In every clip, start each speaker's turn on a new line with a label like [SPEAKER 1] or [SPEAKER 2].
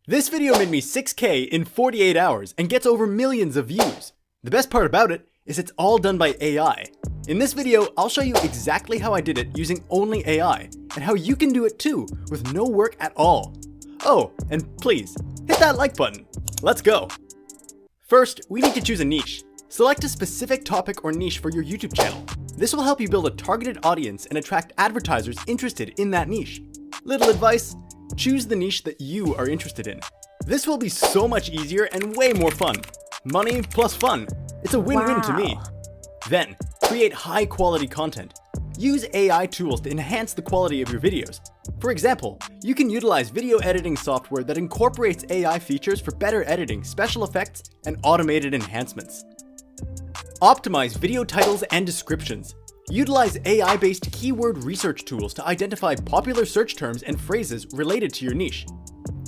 [SPEAKER 1] This video made me 6K in 48 hours and gets over millions of views. The best part about it is it's all done by AI. In this video, I'll show you exactly how I did it using only AI, and how you can do it too with no work at all. Oh, and please, hit that like button. Let's go. First, we need to choose a niche. Select a specific topic or niche for your YouTube channel. This will help you build a targeted audience and attract advertisers interested in that niche. Little advice, choose the niche that you are interested in. This will be so much easier and way more fun. Money plus fun. It's a win-win to me. Then, create high-quality content. Use AI tools to enhance the quality of your videos. For example, you can utilize video editing software that incorporates AI features for better editing, special effects, and automated enhancements. Optimize video titles and descriptions. Utilize AI-based keyword research tools to identify popular search terms and phrases related to your niche.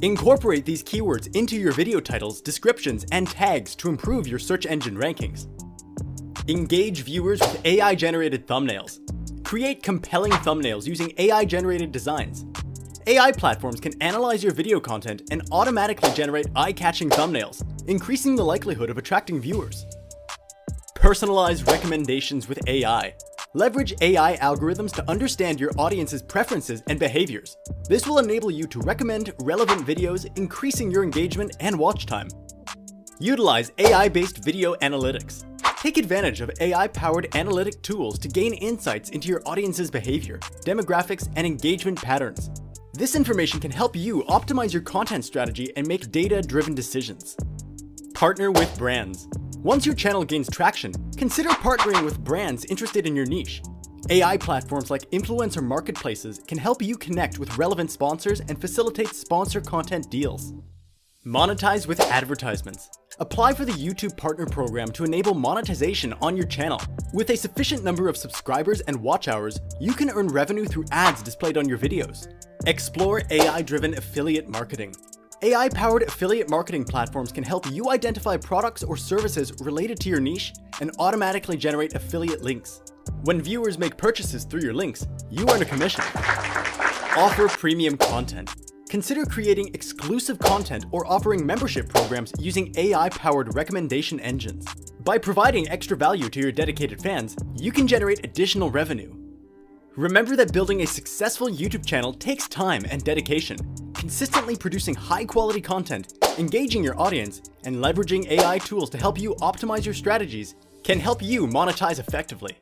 [SPEAKER 1] Incorporate these keywords into your video titles, descriptions, and tags to improve your search engine rankings. Engage viewers with AI-generated thumbnails. Create compelling thumbnails using AI-generated designs. AI platforms can analyze your video content and automatically generate eye-catching thumbnails, increasing the likelihood of attracting viewers. Personalize recommendations with AI. Leverage AI algorithms to understand your audience's preferences and behaviors. This will enable you to recommend relevant videos, increasing your engagement and watch time. Utilize AI-based video analytics. Take advantage of AI-powered analytic tools to gain insights into your audience's behavior, demographics, and engagement patterns. This information can help you optimize your content strategy and make data-driven decisions. Partner with brands. Once your channel gains traction, consider partnering with brands interested in your niche. AI platforms like influencer marketplaces can help you connect with relevant sponsors and facilitate sponsor content deals. Monetize with advertisements. Apply for the YouTube Partner Program to enable monetization on your channel. With a sufficient number of subscribers and watch hours, you can earn revenue through ads displayed on your videos. Explore AI-driven affiliate marketing. AI-powered affiliate marketing platforms can help you identify products or services related to your niche and automatically generate affiliate links. When viewers make purchases through your links, you earn a commission. Offer premium content. Consider creating exclusive content or offering membership programs using AI-powered recommendation engines. By providing extra value to your dedicated fans, you can generate additional revenue. Remember that building a successful YouTube channel takes time and dedication. Consistently producing high-quality content, engaging your audience, and leveraging AI tools to help you optimize your strategies can help you monetize effectively.